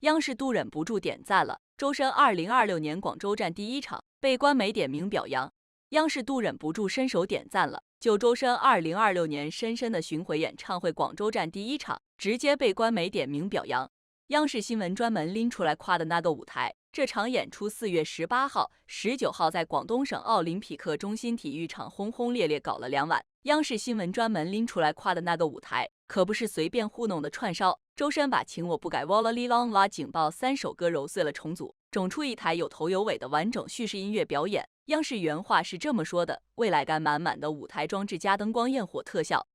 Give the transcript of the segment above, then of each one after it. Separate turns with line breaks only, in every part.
央视都忍不住点赞了。周深2026年广州站第一场被官媒点名表扬，央视都忍不住伸手点赞了。就周深2026年深深的巡回演唱会广州站第一场，直接被官媒点名表扬。央视新闻专门拎出来夸的那个舞台，这场演出4月18号、19号在广东省奥林匹克中心体育场轰轰烈烈搞了2晚。央视新闻专门拎出来夸的那个舞台，可不是随便糊弄的串烧。周深把请我不改 Walla Li Long La 警报3首歌揉碎了重组，整出一台有头有尾的完整叙事音乐表演。央视原话是这么说的：未来感满满的舞台装置加灯光焰火特效，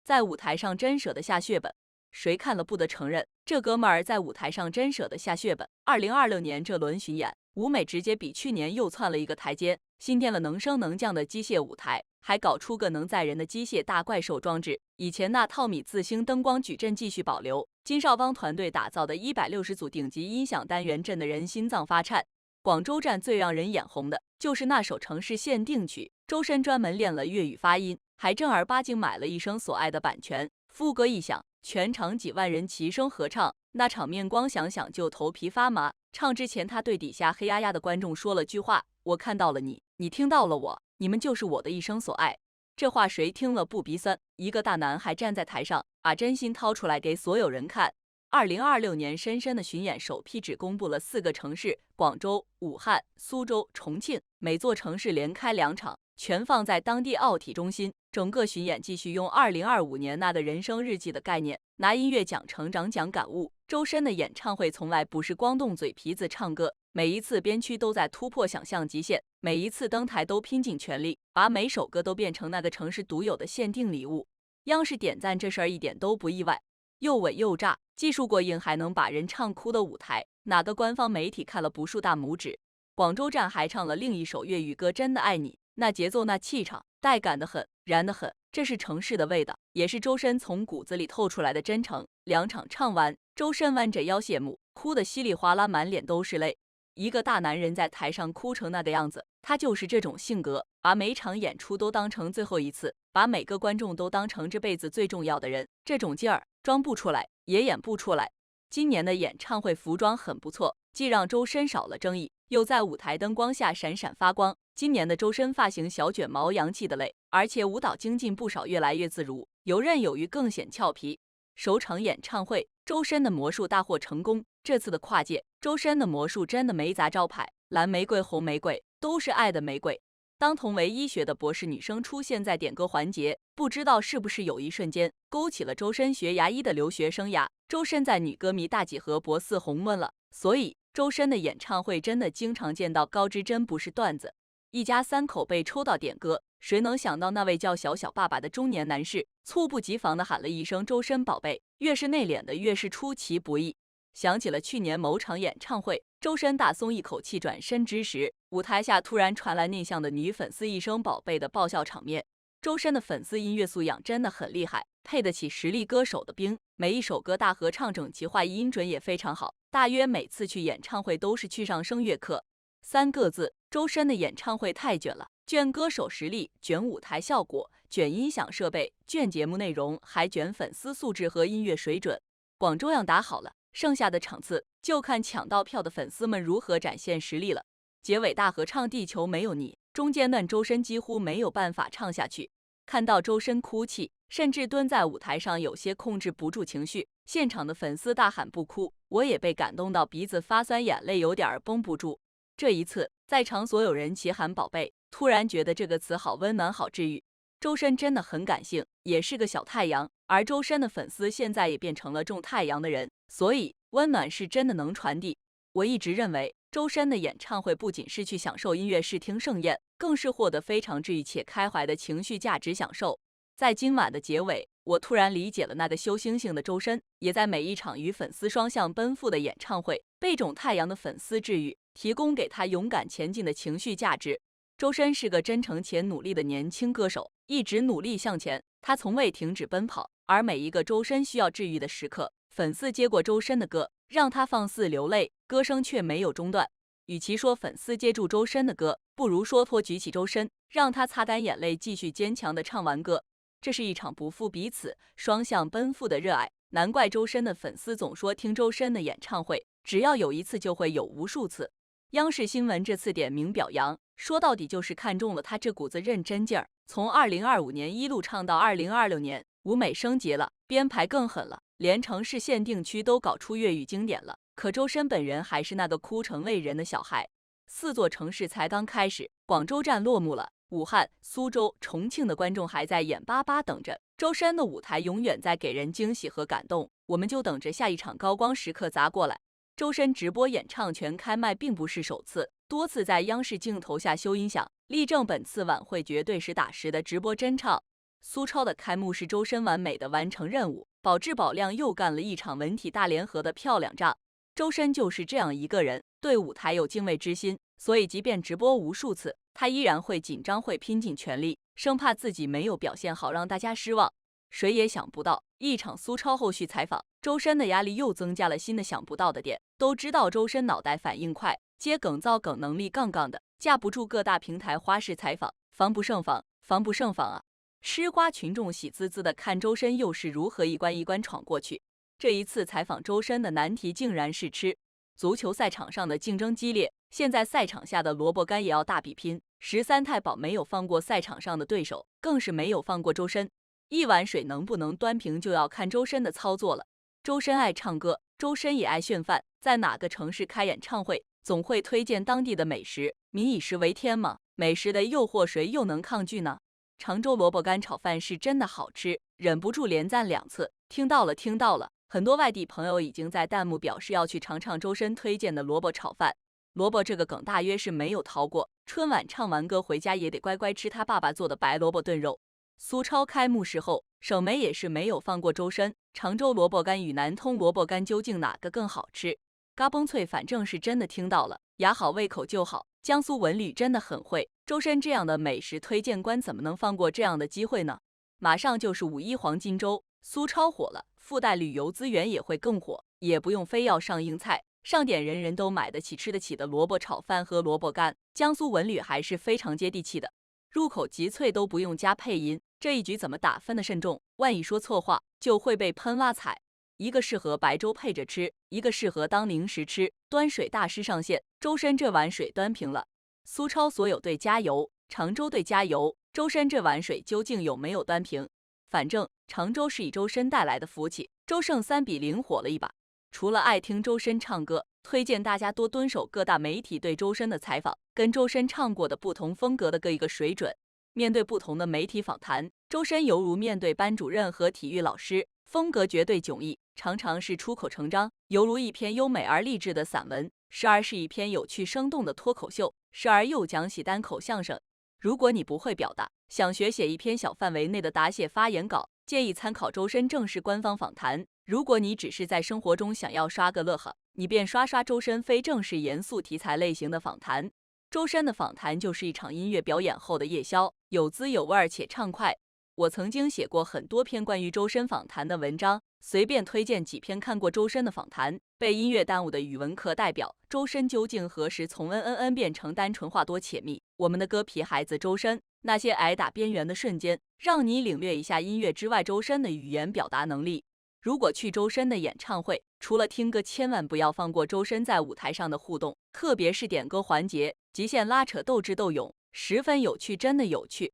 在舞台上真舍得下血本。谁看了不得承认，这哥们儿在舞台上真舍得下血本。2026年这轮巡演，舞美直接比去年又窜了一个台阶，新添了能升能降的机械舞台，还搞出个能载人的机械大怪兽装置。以前那套米字星灯光矩阵继续保留，金少邦团队打造的160组顶级音响单元震得人心脏发颤。广州站最让人眼红的就是那首城市限定曲，周深专门练了粤语发音，还正儿八经买了一生所爱的版权。副歌一响，全场几万人齐声合唱，那场面光想想就头皮发麻。唱之前他对底下黑压压的观众说了句话：我看到了你，你听到了我，你们就是我的一生所爱。这话谁听了不鼻酸？一个大男孩站在台上，把真心掏出来给所有人看。2026年深深的巡演首批只公布了4个城市：广州、武汉、苏州、重庆，每座城市连开2场，全放在当地奥体中心。整个巡演继续用2025年那个人生日记的概念，拿音乐讲成长讲感悟。周深的演唱会从来不是光动嘴皮子唱歌，每一次编曲都在突破想象极限，每一次登台都拼尽全力，把每首歌都变成那个城市独有的限定礼物。央视点赞这事儿一点都不意外，又稳又炸，技术过硬还能把人唱哭的舞台，哪个官方媒体看了不竖大拇指？广州站还唱了另一首粤语歌《真的爱你》，那节奏那气场，带感得很，燃得很，这是城市的味道，也是周深从骨子里透出来的真诚。2场唱完，周深弯着腰谢幕，哭得稀里哗啦，满脸都是泪。一个大男人在台上哭成那个样子，他就是这种性格，把每场演出都当成最后一次，把每个观众都当成这辈子最重要的人，这种劲儿装不出来，也演不出来。今年的演唱会服装很不错，既让周深少了争议，又在舞台灯光下闪闪发光。今年的周深发型小卷毛，洋气的嘞，而且舞蹈精进不少，越来越自如，游刃有余，更显俏皮。首场演唱会，周深的魔术大获成功。这次的跨界，周深的魔术真的没砸招牌，蓝玫瑰、红玫瑰都是爱的玫瑰。当同为医学的博士女生出现在点歌环节，不知道是不是有一瞬间勾起了周深学牙医的留学生涯。周深在女歌迷大几何博似红温了，所以周深的演唱会真的经常见到高知，真不是段子。一家3口被抽到点歌，谁能想到那位叫小小爸爸的中年男士猝不及防地喊了一声周深宝贝，越是内敛的越是出其不意。想起了去年某场演唱会，周深大松一口气转身之时，舞台下突然传来内向的女粉丝一声宝贝的爆笑场面。周深的粉丝音乐素养真的很厉害，配得起实力歌手的兵，每一首歌大合唱整齐划一，音准也非常好，大约每次去演唱会都是去上声乐课。3个字，周深的演唱会太卷了，卷歌手实力，卷舞台效果，卷音响设备，卷节目内容，还卷粉丝素质和音乐水准。广州样打好了，剩下的场次就看抢到票的粉丝们如何展现实力了。结尾大合唱《地球没有你》，中间段周深几乎没有办法唱下去，看到周深哭泣，甚至蹲在舞台上有些控制不住情绪，现场的粉丝大喊不哭，我也被感动到鼻子发酸，眼泪有点绷不住。这一次，在场所有人齐喊宝贝，突然觉得这个词好温暖，好治愈。周深真的很感性，也是个小太阳，而周深的粉丝现在也变成了种太阳的人，所以温暖是真的能传递。我一直认为，周深的演唱会不仅是去享受音乐视听盛宴，更是获得非常治愈且开怀的情绪价值享受。在今晚的结尾，我突然理解了那个修星星的周深，也在每一场与粉丝双向奔赴的演唱会，被种太阳的粉丝治愈，提供给他勇敢前进的情绪价值。周深是个真诚且努力的年轻歌手，一直努力向前，他从未停止奔跑。而每一个周深需要治愈的时刻，粉丝接过周深的歌，让他放肆流泪，歌声却没有中断。与其说粉丝接住周深的歌，不如说托举起周深，让他擦干眼泪，继续坚强地唱完歌。这是一场不负彼此、双向奔赴的热爱。难怪周深的粉丝总说听周深的演唱会，只要有一次就会有无数次。央视新闻这次点名表扬，说到底就是看中了他这股子认真劲儿。从2025年一路唱到2026年，舞美升级了，编排更狠了，连城市限定区都搞出粤语经典了。可周深本人还是那个哭成泪人的小孩。4座城市才刚开始，广州站落幕了，武汉、苏州、重庆的观众还在眼巴巴等着。周深的舞台永远在给人惊喜和感动，我们就等着下一场高光时刻砸过来。周深直播演唱全开麦并不是首次，多次在央视镜头下修音响，力证本次晚会绝对实打实的直播真唱。苏超的开幕是周深完美的完成任务，保质保量又干了一场文体大联合的漂亮仗。周深就是这样一个人，对舞台有敬畏之心，所以即便直播无数次，他依然会紧张，会拼尽全力，生怕自己没有表现好让大家失望。谁也想不到，一场苏超后续采访，周深的压力又增加了新的想不到的点。都知道周深脑袋反应快，接梗造梗能力杠杠的，架不住各大平台花式采访，防不胜防，防不胜防啊！吃瓜群众喜滋滋的看周深又是如何一关一关闯过去。这一次采访周深的难题竟然是吃。足球赛场上的竞争激烈，现在赛场下的萝卜干也要大比拼。13太保没有放过赛场上的对手，更是没有放过周深。一碗水能不能端平，就要看周深的操作了。周深爱唱歌，周深也爱炫饭，在哪个城市开演唱会，总会推荐当地的美食。民以食为天嘛，美食的诱惑谁又能抗拒呢？常州萝卜干炒饭是真的好吃，忍不住连赞2次。听到了，听到了。很多外地朋友已经在弹幕表示要去尝尝周深推荐的萝卜炒饭。萝卜这个梗大约是没有逃过，春晚唱完歌回家也得乖乖吃他爸爸做的白萝卜炖肉。苏超开幕式后，省媒也是没有放过周深。常州萝卜干与南通萝卜干究竟哪个更好吃？嘎嘣脆，反正是真的听到了，牙好胃口就好。江苏文旅真的很会，周深这样的美食推荐官怎么能放过这样的机会呢？马上就是5·1黄金周，苏超火了，附带旅游资源也会更火，也不用非要上硬菜，上点人人都买得起吃得起的萝卜炒饭和萝卜干。江苏文旅还是非常接地气的，入口即脆都不用加配音，这一局怎么打分的慎重，万一说错话就会被喷挖彩。一个适合白粥配着吃，一个适合当零食吃。端水大师上线，周深这碗水端平了。苏超所有队加油，常州队加油，周深这碗水究竟有没有端平？反正常州是以周深带来的福气，周胜3-0火了一把。除了爱听周深唱歌，推荐大家多蹲守各大媒体对周深的采访，跟周深唱过的不同风格的各一个水准。面对不同的媒体访谈，周深犹如面对班主任和体育老师，风格绝对迥异，常常是出口成章，犹如一篇优美而励志的散文，时而是一篇有趣生动的脱口秀，时而又讲起单口相声。如果你不会表达，想学写一篇小范围内的答写发言稿，建议参考周深正式官方访谈。如果你只是在生活中想要刷个乐呵，你便刷刷周深非正式严肃题材类型的访谈。周深的访谈就是一场音乐表演后的夜宵，有滋有味且畅快。我曾经写过很多篇关于周深访谈的文章，随便推荐几篇看过周深的访谈。被音乐耽误的语文课代表，周深究竟何时从变成单纯话多且密？我们的歌皮孩子周深，那些挨打边缘的瞬间，让你领略一下音乐之外周深的语言表达能力。如果去周深的演唱会，除了听歌，千万不要放过周深在舞台上的互动，特别是点歌环节，极限拉扯，斗智斗勇，十分有趣，真的有趣。